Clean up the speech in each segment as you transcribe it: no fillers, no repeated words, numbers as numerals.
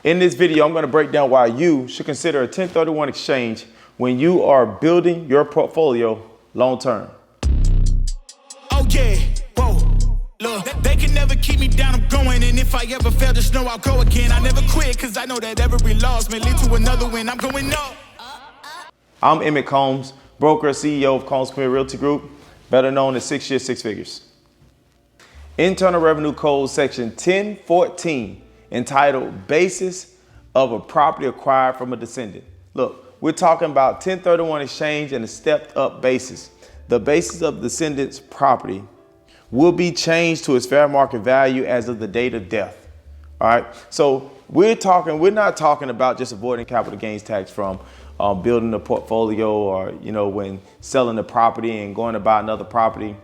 In this video, I'm going to break down why you should consider a 1031 exchange when you are building your portfolio long term. Oh yeah, whoa, look, they can never keep me down, I'm going, and if I ever fail, just know I'll go again. I never quit, cause I know that every loss may lead to another win. I'm going up. I'm Emmitt Combs, broker, CEO of Combs Premier Realty Group, better known as 6 Years, 6 Figures. Internal Revenue Code section 1014, entitled Basis of a Property Acquired from a Descendant. Look, we're talking about 1031 exchange and a stepped up basis. The basis of the descendant's property will be changed to its fair market value as of the date of death. All right. So we're not talking about just avoiding capital gains tax from building a portfolio or, when selling the property and going to buy another property,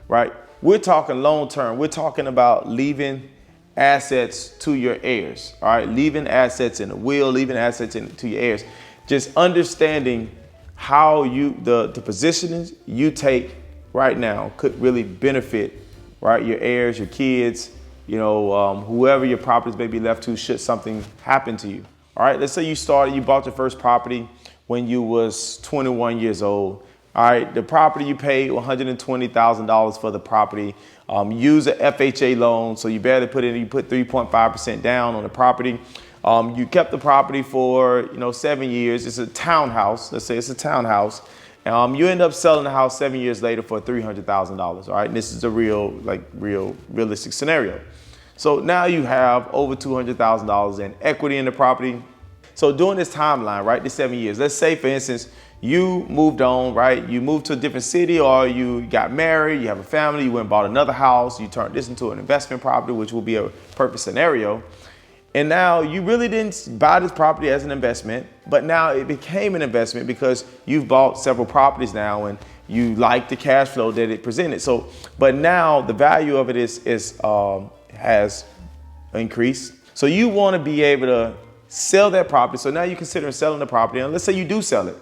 right? We're talking long term. We're talking about leaving assets to your heirs, all right? Leaving assets in a will, leaving assets to your heirs. Just understanding how the positions you take right now could really benefit, right, your heirs, your kids, whoever your properties may be left to should something happen to you. All right, let's say you bought your first property when you was 21 years old. All right, the property you paid $120,000 for the property. Use an FHA loan, so you put 3.5% down on the property. You kept the property for 7 years. It's a townhouse. Let's say it's a townhouse. You end up selling the house 7 years later for $300,000. All right, and this is a realistic scenario. So now you have over $200,000 in equity in the property. So during this timeline, right, the 7 years, let's say, for instance, you moved on, right? You moved to a different city, or you got married, you have a family, you went and bought another house, you turned this into an investment property, which will be a perfect scenario. And now you really didn't buy this property as an investment, but now it became an investment because you've bought several properties now and you like the cash flow that it presented. So, but now the value of it has increased. So you want to be able to sell that property. So now you're considering selling the property, and let's say you do sell it.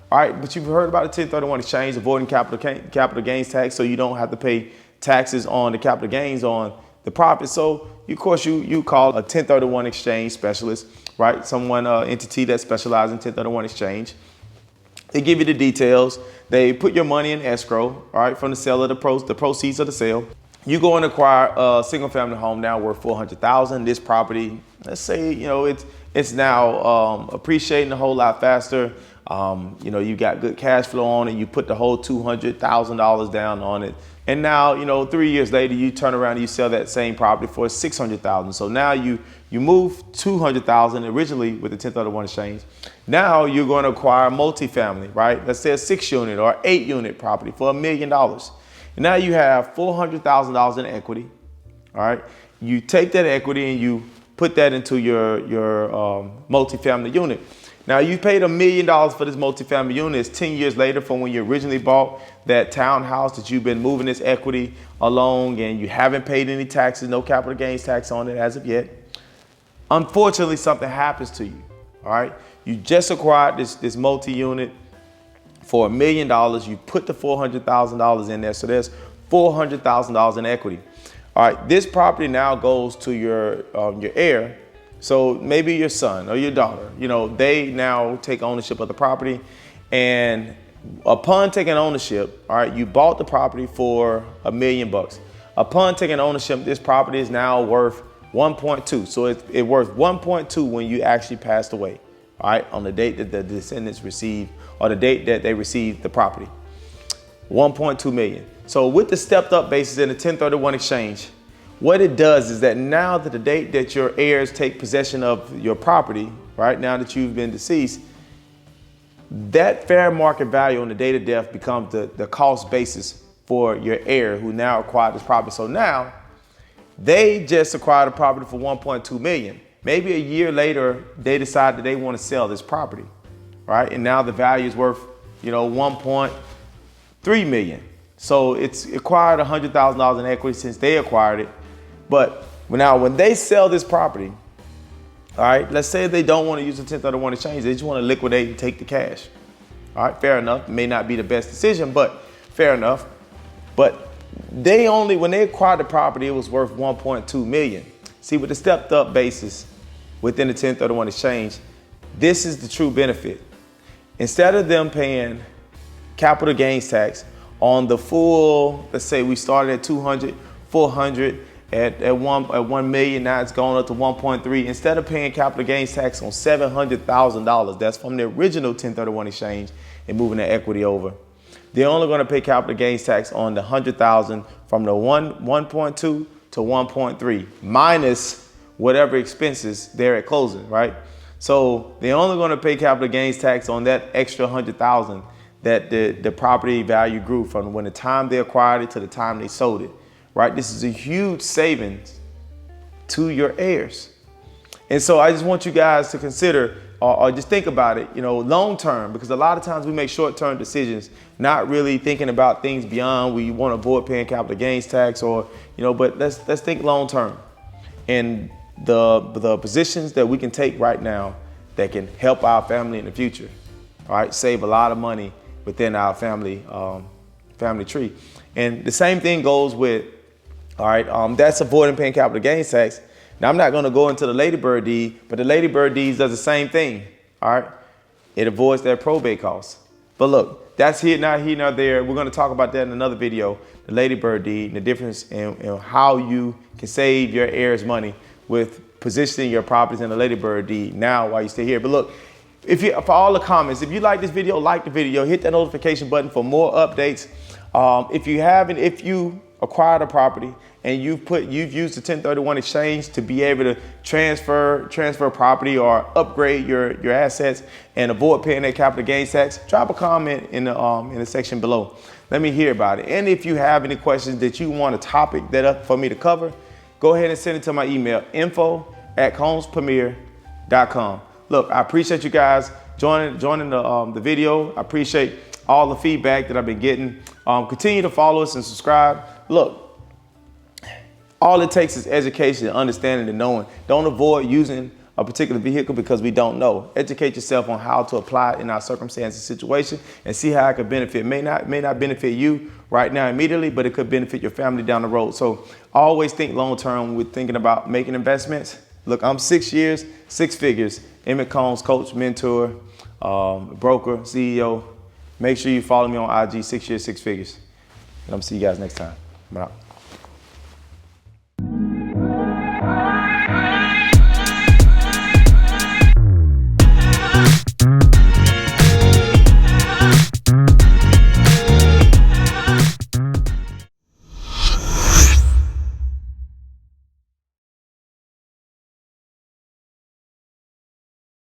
All right, but you've heard about the 1031 exchange, avoiding capital gains tax, so you don't have to pay taxes on the capital gains on the profit. So of course you call a 1031 exchange specialist, right? Entity that specializes in 1031 exchange. They give you the details. They put your money in escrow, all right, from the sale of the proceeds of the sale. You go and acquire a single family home now worth $400,000. This property, let's say, it's now appreciating a whole lot faster. You got good cash flow on it. You put the whole $200,000 down on it. And now, 3 years later, you turn around and you sell that same property for $600,000. So now you move $200,000 originally with the 1031 exchange. Now you're going to acquire multifamily, right? Let's say a 6-unit or 8-unit property for $1 million. And now you have $400,000 in equity. All right. You take that equity and you put that into your multifamily unit. Now you paid $1 million for this multifamily unit. It's 10 years later from when you originally bought that townhouse that you've been moving this equity along, and you haven't paid any taxes, no capital gains tax on it as of yet. Unfortunately, something happens to you. All right. You just acquired this multi-unit for $1 million. You put the $400,000 in there. So there's $400,000 in equity. All right. This property now goes to your heir. So maybe your son or your daughter, they now take ownership of the property. And upon taking ownership, all right, you bought the property for $1 million. Upon taking ownership, this property is now worth 1.2. So it's worth 1.2 when you actually passed away, all right, on the date that the descendants received, or the date that they received the property, 1.2 million. So with the stepped up basis in the 1031 exchange, what it does is that now that the date that your heirs take possession of your property, right, now that you've been deceased, that fair market value on the date of death becomes the cost basis for your heir who now acquired this property. So now they just acquired a property for 1.2 million. Maybe a year later, they decide that they want to sell this property, right? And now the value is worth, 1.3 million. So it's acquired $100,000 in equity since they acquired it. But now when they sell this property, all right, let's say they don't want to use the 1031 exchange. They just want to liquidate and take the cash. All right, fair enough. It may not be the best decision, but fair enough. But when they acquired the property, it was worth 1.2 million. See, with the stepped up basis, within the 1031 exchange, this is the true benefit. Instead of them paying capital gains tax on the full, let's say we started at 200, 400, at 1 million, now it's going up to 1.3. Instead of paying capital gains tax on $700,000, that's from the original 1031 exchange and moving the equity over, they're only going to pay capital gains tax on the 100,000 from the 1.2 to 1.3 minus whatever expenses they're at closing, right? So they're only going to pay capital gains tax on that extra 100,000 that the property value grew from when the time they acquired it to the time they sold it, right? This is a huge savings to your heirs. And so I just want you guys to consider or just think about it, long term, because a lot of times we make short-term decisions, not really thinking about things beyond we want to avoid paying capital gains tax or, but let's think long term. And the positions that we can take right now that can help our family in the future, all right, save a lot of money within our family tree. And the same thing goes with, all right, that's avoiding paying capital gains tax. Now, I'm not going to go into the ladybird deed, but the ladybird deed does the same thing, all right? It avoids their probate costs. But look, that's not here, not there. We're going to talk about that in another video, the ladybird deed and the difference in how you can save your heirs money with positioning your properties in the ladybird deed now while you stay here. But look, for all the comments, if you like this video, like the video, hit that notification button for more updates. If you acquired a property and you've used the 1031 exchange to be able to transfer property or upgrade your assets and avoid paying that capital gains tax, drop a comment in the section below. Let me hear about it. And if you have any questions that you want a topic for me to cover, go ahead and send it to my email, info@homespremier.com. Look, I appreciate you guys joining the video. I appreciate all the feedback that I've been getting. Continue to follow us and subscribe. Look, all it takes is education and understanding and knowing. Don't avoid using a particular vehicle because we don't know. Educate yourself on how to apply it in our circumstances, situation, and see how it could benefit. May not benefit you right now immediately, but it could benefit your family down the road. So always think long term with thinking about making investments. Look, I'm 6 years, 6 figures. Emmitt Combs, coach, mentor, broker, CEO. Make sure you follow me on IG, 6 years, 6 figures. And I'm see you guys next time. I'm out.